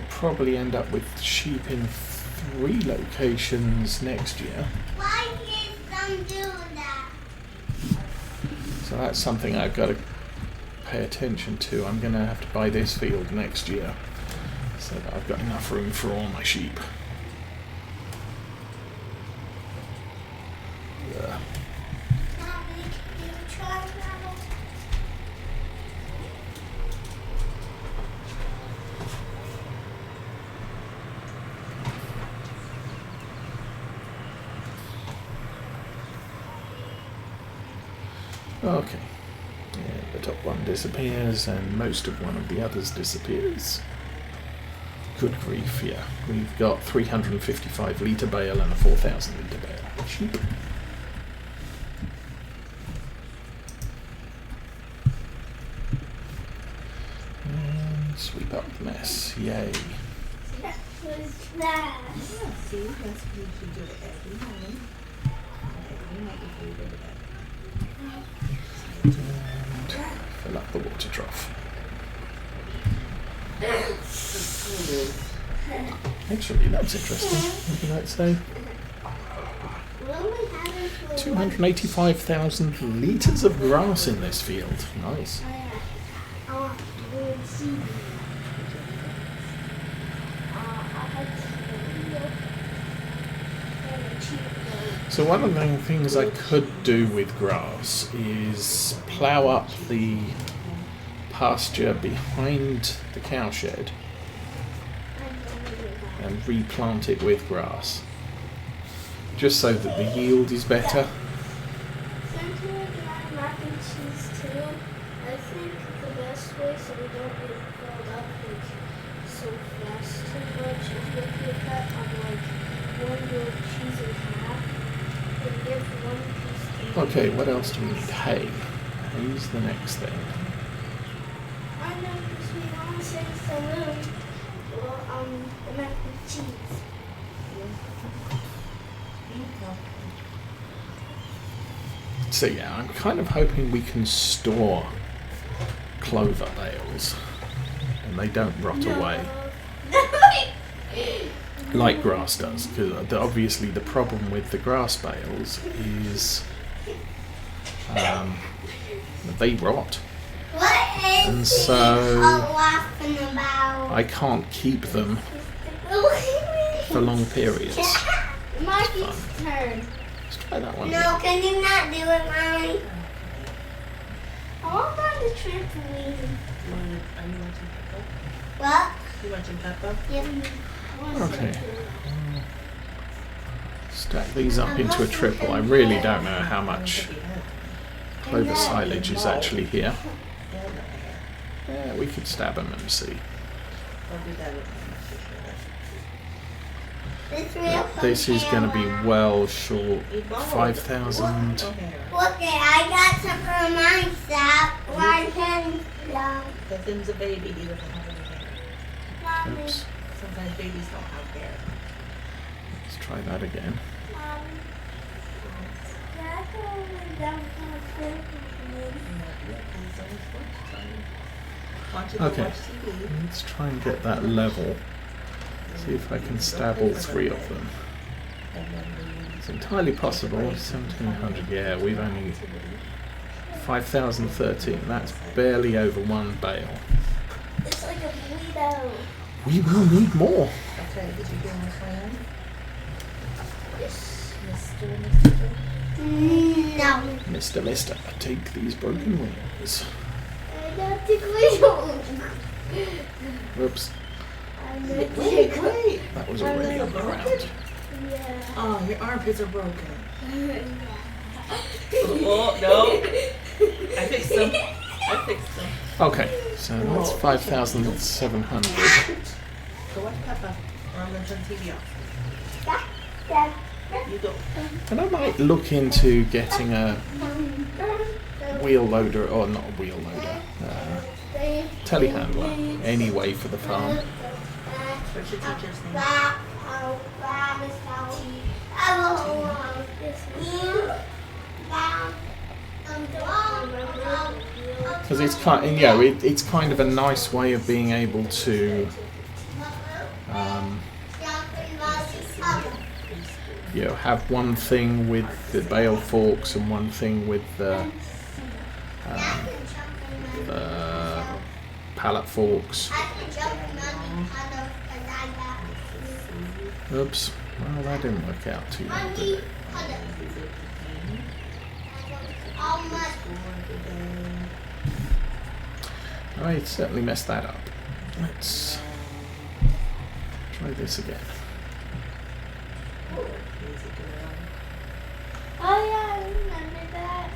probably end up with sheep in 3 locations next year. Why did some do that? So that's something I've got to pay attention to. I'm going to have to buy this field next year so that I've got enough room for all my sheep. Mommy, can you try that? Okay. Yeah, the top one disappears and most of one of the others disappears. Good grief, yeah. We've got 355 litre bale and a 4,000 litre bale. Sheep. And sweep up the mess. Yay. That was that. Yeah, see, that's what you should do it every morning. Every night before you go to bed. And fill up the water trough. Actually, that's interesting. What did that say? What we having for 285,000 litres of grass in this field. Nice. I want to see. So one of the things I could do with grass is plough up the pasture behind the cowshed and replant it with grass, just so that the yield is better. Since we're doing mac and cheese too, I think the best way so we don't get filled up like so fast too much is if we cut on like one little cheese in half and give one piece to Okay, what else do we need? Hay. Hay's the next thing. I know because we want to save some room for the mac and cheese. So yeah, I'm kind of hoping we can store clover bales and they don't rot away like grass does, because obviously the problem with the grass bales is that they rot, What is and he so laughing about? I can't keep them for long periods. Marky's turn. Let's try that one. No, can you not do it, Mommy? I want on the trampoline. Are you watching Peppa? What? You watching Peppa? Yep. Okay. Stack these up into a triple. I really don't know how much clover silage is actually here. Yeah, we could stab them and see. I'll do that with This is going to be well short. 5,000. Okay, I got some for myself. Why can't Because him's a baby, he doesn't have any hair. Mommy. Oops. Sometimes babies don't have hair. Let's try that again. Okay. Let's try and get that level. See if I can stab all 3 of them. It's entirely possible. 1,700. Yeah, we've only 5,013. That's barely over 1 bale. It's like a burrito. We will need more. Okay, did you get my plan? Yes. Mr. No. Mister, take these broken wings. I don't think we don't. Whoops. I'm not Wait. That was already on the ground. Yeah. Oh, your armpits are broken. Oh, no. I fixed them. Okay, so that's 5,700. Go watch Peppa. Or I'm going to turn TV off. Dad. You go. And I might look into getting a wheel loader, or not a wheel loader, telehandler, anyway for the farm. What's your teacher's name? Because it's kind, it's kind of a nice way of being able to You know, have one thing with the bale forks and one thing with the pallet forks. Oops. Well, that didn't work out too well, did it? I certainly messed that up. Let's try this again. Oh yeah, I remember that.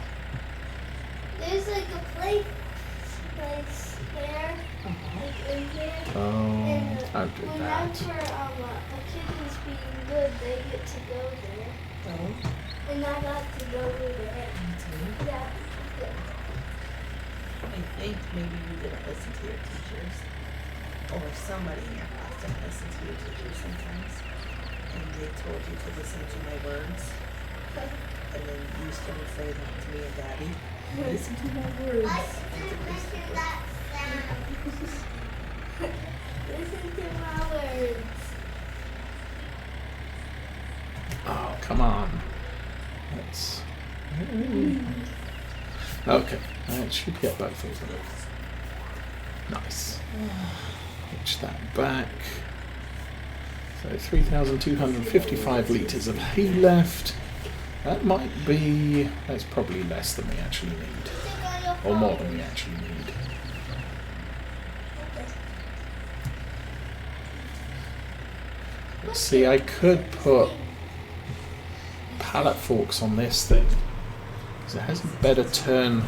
There's like a place there, like in here. Oh, And don't do that. whenever a kid is being good, they get to go there. Oh, And I got to go there. Yeah. I think maybe you didn't listen to your teachers, or somebody in your class didn't listen to your teachers sometimes, and they told you to listen to my words, and then you started saying that to me and Daddy. Listen to my words. Listen to my words. Oh, come on. Let's. Okay, that should get both of them. Nice. Pitch that back. So 3,255 litres of hay left. That might be. That's probably less than we actually need. Or more than we actually need. Let's see, I could put pallet forks on this thing. Because it has a better turn.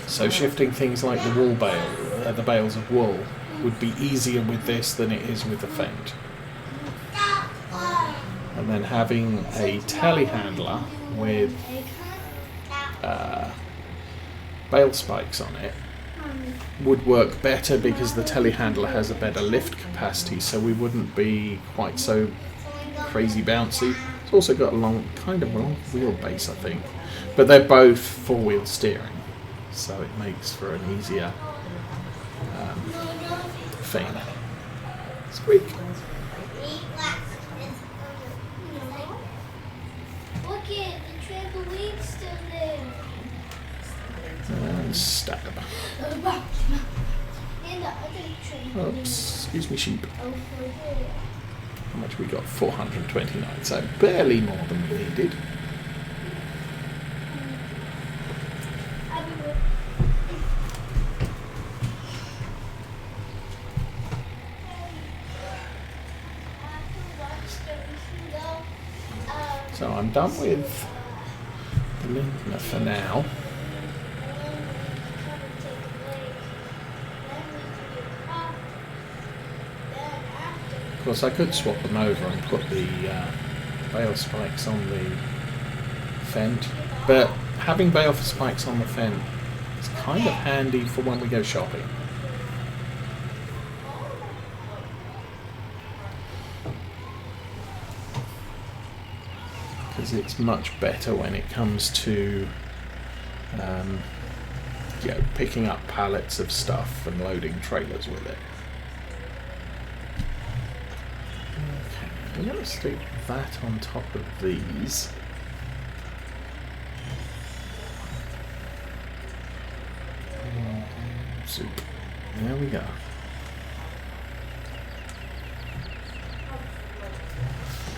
So shifting things like the wool bale, the bales of wool, would be easier with this than it is with the Fendt. And then having a telehandler with bale spikes on it would work better because the telehandler has a better lift capacity, so we wouldn't be quite so crazy bouncy. It's also got a kind of long wheelbase, I think, but they're both four-wheel steering, so it makes for an easier thing. Squeak. Look at the trampoline's still there. And stab. And the other trampoline. Oops, excuse me, sheep. Over there. How much we got? 429, so barely more than we needed. I'll be with So I'm done with the Lindner for now. Of course, I could swap them over and put the bale spikes on the Fendt, but having bale spikes on the Fendt is kind of handy for when we go shopping. Because it's much better when it comes to picking up pallets of stuff and loading trailers with it. Okay, I'm going to stick that on top of these. Soup. There we go.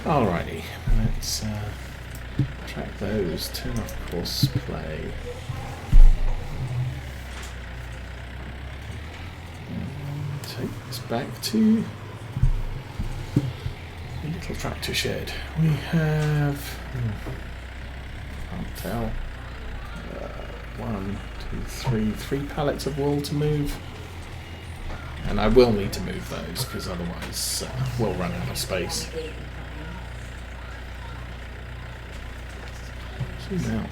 Alrighty, let's track those, turn off course play. And take this back to the little tractor shed. We have, can't tell, 1, 2, 3 pallets of wool to move. And I will need to move those because otherwise we'll run out of space. Zoom out.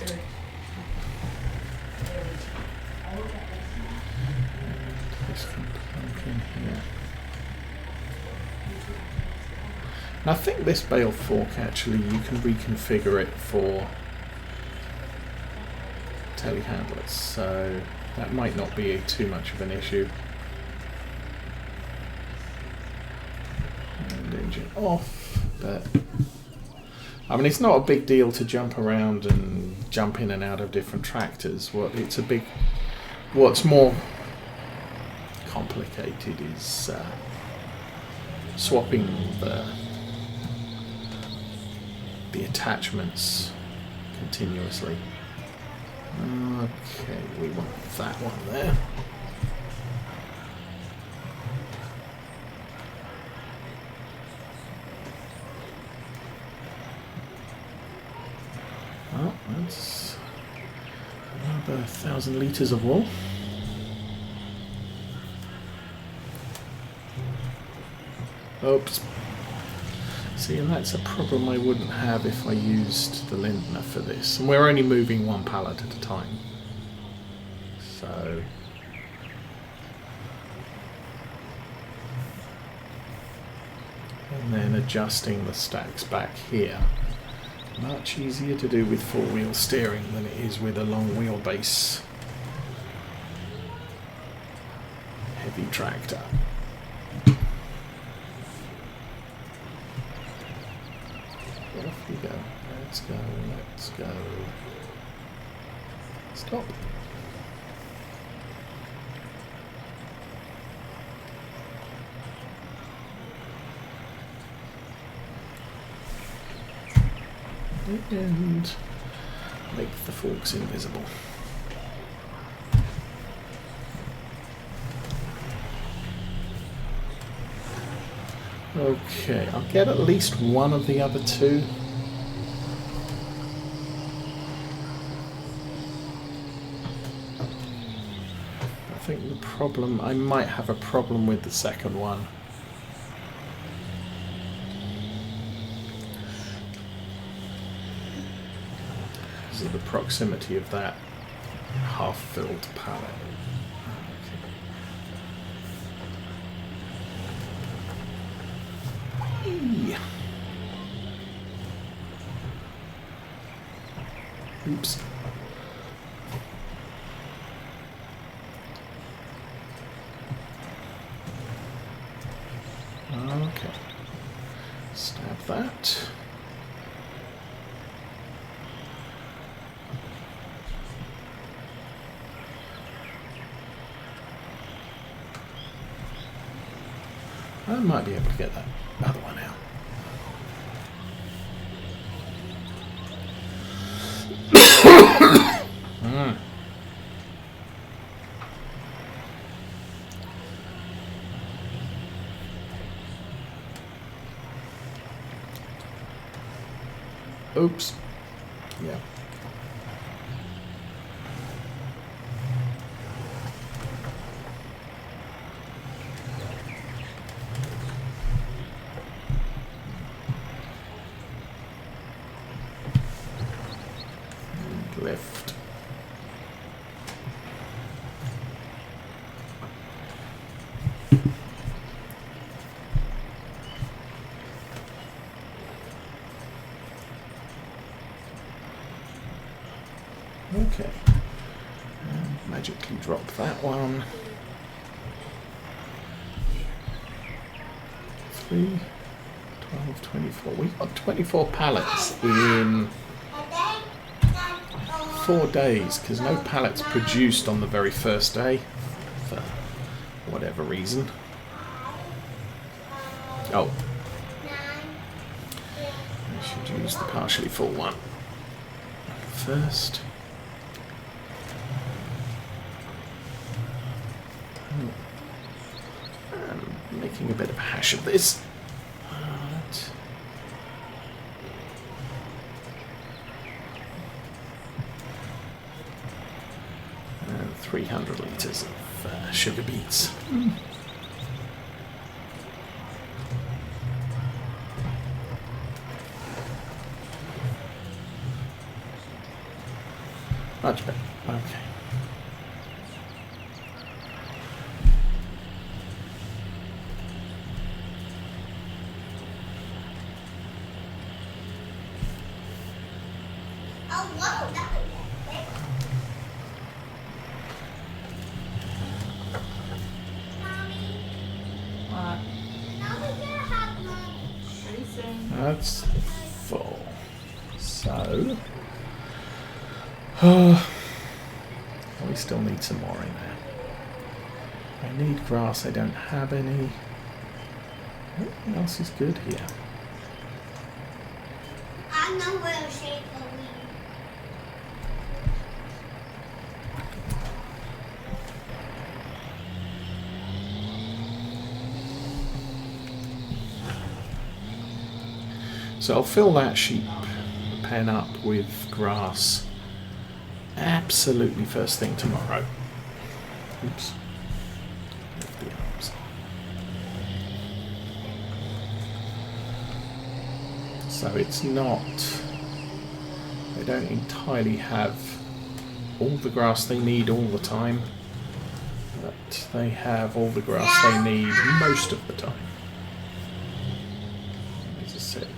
This can plug in here. And I think this bale fork actually you can reconfigure it for telehandlers, so that might not be too much of an issue. change it off, but I mean it's not a big deal to jump around and jump in and out of different tractors. What's more complicated is swapping the attachments continuously. Okay, we want that one there. Oh, that's another 1,000 litres of wool. Oops. See, and that's a problem I wouldn't have if I used the Lindner for this. And we're only moving one pallet at a time. So... and then adjusting the stacks back here. Much easier to do with four-wheel steering than it is with a long wheelbase heavy tractor. Off we go. Let's go, let's go. Stop. And make the forks invisible. Okay, I'll get at least one of the other two. I think the problem, I might have a problem with the second one. Because of the proximity of that half-filled pallet. Yeah. Oops. Okay. Stab that. I might be able to get that other one out. Oops. Yeah. And lift. Okay, and magically drop that one. 3, 12, 24. We've got 24 pallets in 4 days because no pallets produced on the very first day for whatever reason. Oh, I should use the partially full one first. I'm making a bit of a hash of this. And 300 litres of sugar beets. Much better. Okay. That's full. So we still need some more in there. I need grass. I don't have any. Everything else is good here. I know where to shake the leaf. So I'll fill that sheep pen up with grass absolutely first thing tomorrow. Oops. Lift the arms. So it's not, they don't entirely have all the grass they need all the time, but they have all the grass they need most of the time. As I said,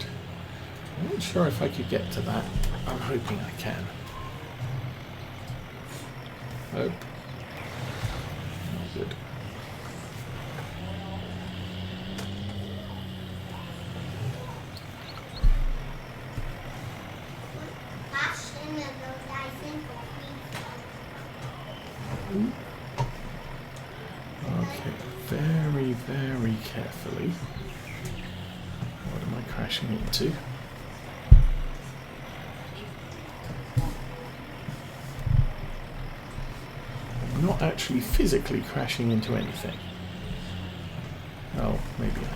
I'm not sure if I could get to that. I'm hoping I can. Nope. Not good. Okay, very, very carefully. What am I crashing into? I'm not actually physically crashing into anything. Oh, maybe I am.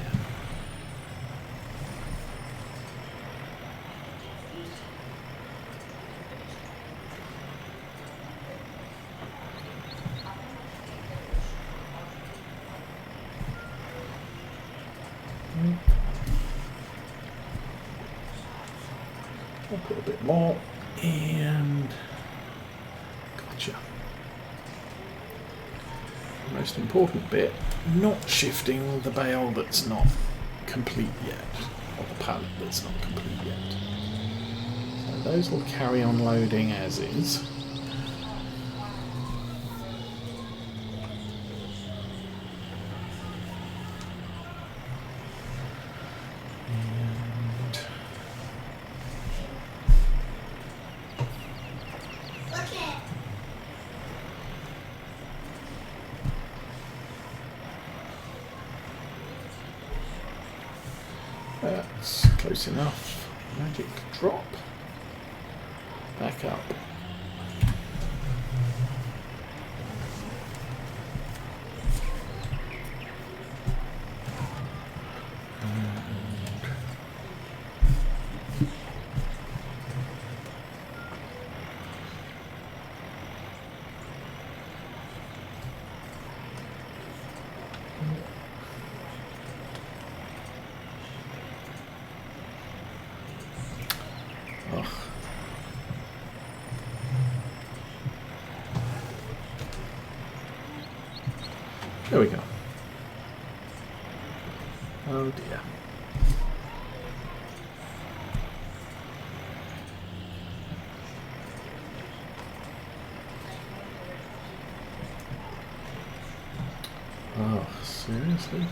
I'll put a bit more and gotcha. The most important bit, not shifting the bale that's not complete yet, or the pallet that's not complete yet. So those will carry on loading as is. That's close enough. Magic drop. Back up. There we go. Oh dear. Oh, seriously?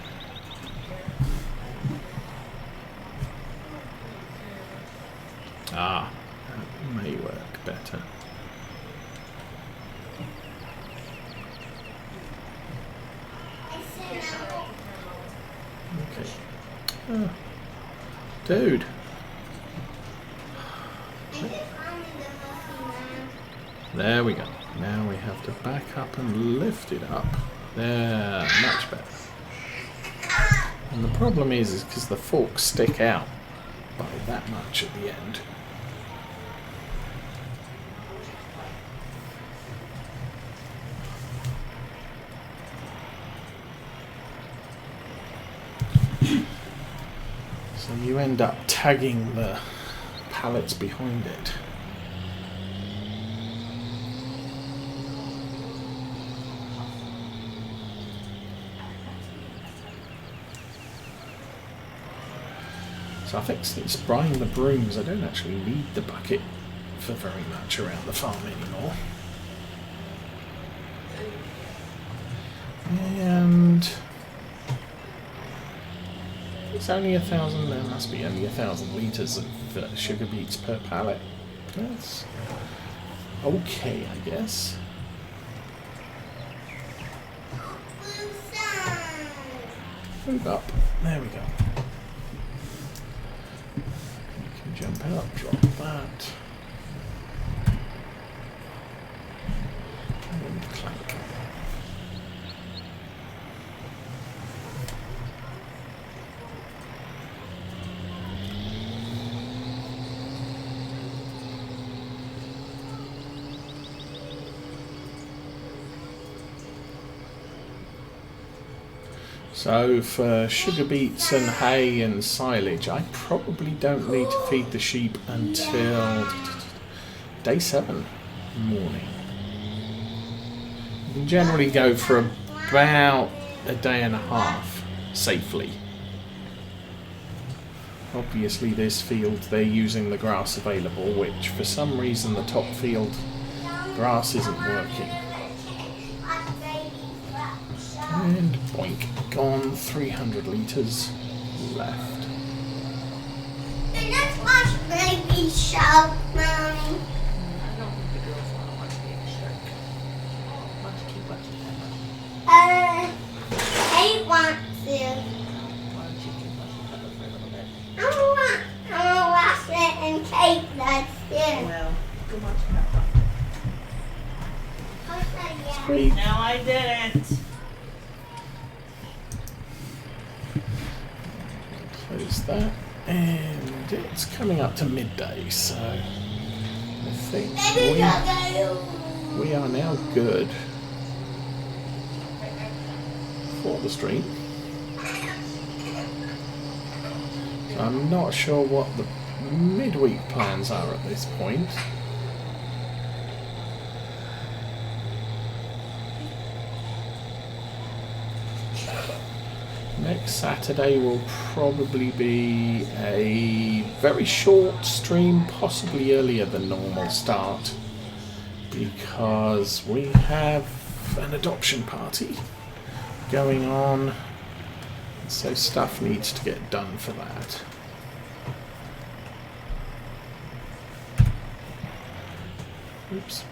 Ah, that may work better. Okay. Oh. Dude. There we go. Now we have to back up and lift it up. There, much better. And the problem is because the forks stick out by that much at the end. So you end up tagging the pallets behind it. So I think since buying the brooms, I don't actually need the bucket for very much around the farm anymore. And It's only 1,000. There must be only 1,000 litres of sugar beets per pallet. That's okay, I guess. Move up. There we go. You can jump out, drop that. And clank. So for sugar beets and hay and silage, I probably don't need to feed the sheep until day 7 morning. You can generally go for about a day and a half safely. Obviously this field they're using the grass available, which for some reason the top field grass isn't working. And boink, gone. 300 litres left. Let's watch Baby Shark, Mommy. I don't think the girls want to watch Baby Shark. Why don't you keep watching that one? Kate wants to. Why don't you keep watching that one for a little bit? I want to watch it and Kate does too. Well, go watch that one. Sweet. No, I didn't. Close that. And it's coming up to midday, so I think we are now good for the stream. So I'm not sure what the midweek plans are at this point. Next Saturday will probably be a very short stream, possibly earlier than normal start, because we have an adoption party going on, so stuff needs to get done for that. Oops.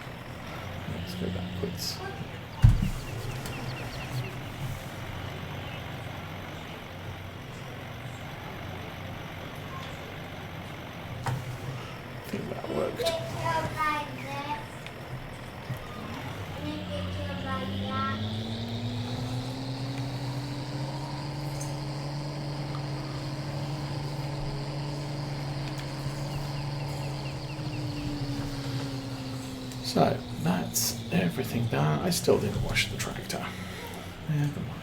Let's go backwards. I think that worked. So, that's everything done. I still didn't wash the tractor. Never mind.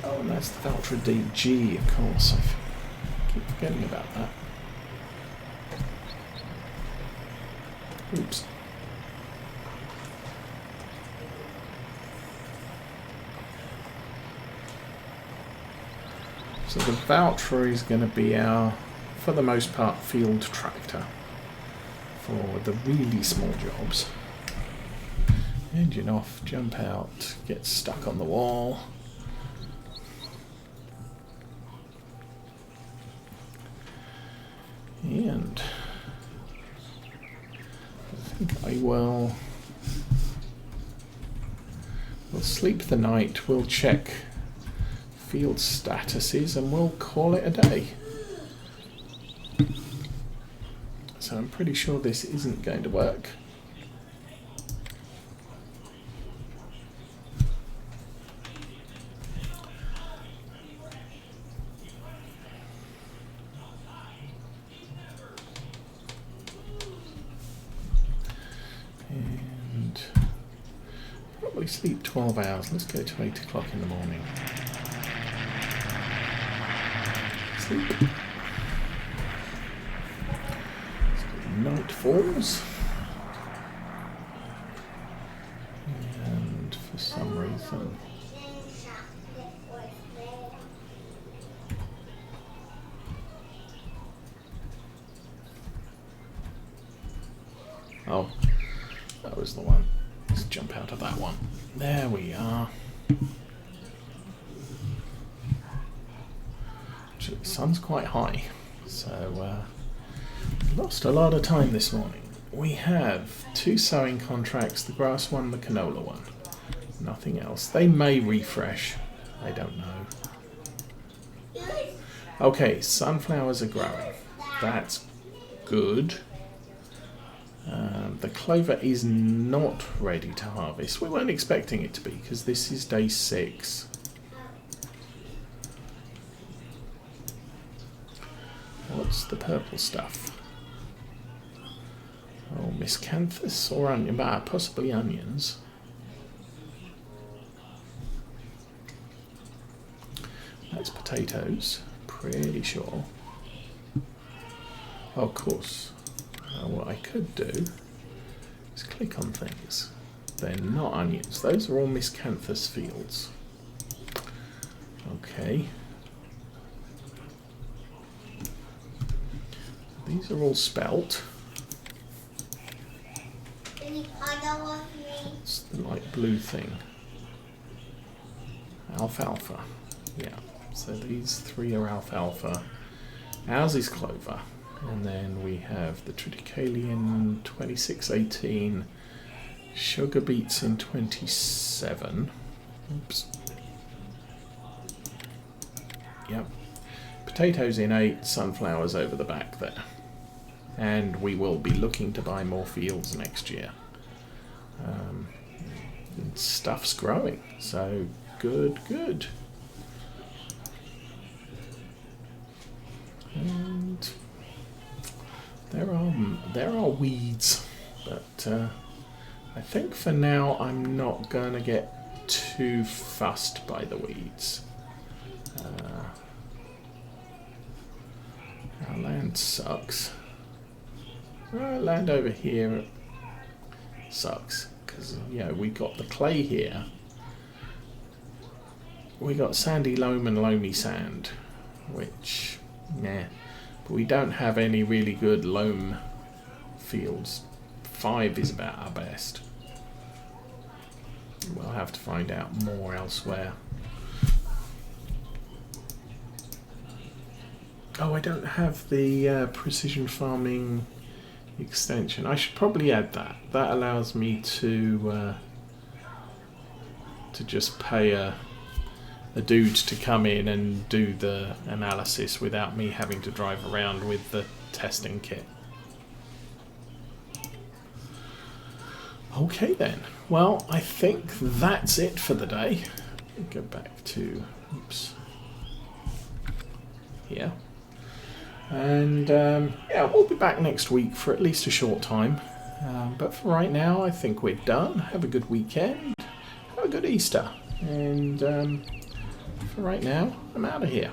Oh, and that's the Valtra DG, of course. I keep forgetting about that. Oops. So the Valtra is going to be our, for the most part, field tractor for the really small jobs. Engine off, jump out, get stuck on the wall. And I think I will we'll sleep the night, we'll check field statuses, and we'll call it a day. So I'm pretty sure this isn't going to work. And probably sleep 12 hours. Let's go to 8 o'clock in the morning. Sleep. Night falls. And for some reason... Oh, that was the one. Let's jump out of that one. There we are. Actually, the sun's quite high, so lost a lot of time this morning. We have 2 sowing contracts, the grass one, the canola one. Nothing else. They may refresh. I don't know. Okay, sunflowers are growing. That's good. The clover is not ready to harvest. We weren't expecting it to be because this is day 6. What's the purple stuff? Oh, miscanthus or onion, possibly onions. That's potatoes, pretty sure. Oh, of course. What I could do is click on things. They're not onions. Those are all miscanthus fields. Okay. These are all spelt. It's the light blue thing. Alfalfa. Yeah. So these 3 are alfalfa. Ours is clover. And then we have the triticale 2618, sugar beets in 27. Oops. Yep. Potatoes in 8, sunflowers over the back there. And we will be looking to buy more fields next year. Stuff's growing, so good. And there are weeds, but I think for now I'm not going to get too fussed by the weeds. Our land sucks. Our land over here sucks because we got the clay here. We got sandy loam and loamy sand, which nah. But we don't have any really good loam fields. 5 is about our best. We'll have to find out more elsewhere. Oh, I don't have the precision farming extension. I should probably add that. That allows me to just pay a dude to come in and do the analysis without me having to drive around with the testing kit. Okay then. Well, I think that's it for the day. Go back to here. And we'll be back next week for at least a short time. But for right now, I think we're done. Have a good weekend. Have a good Easter. And for right now, I'm out of here.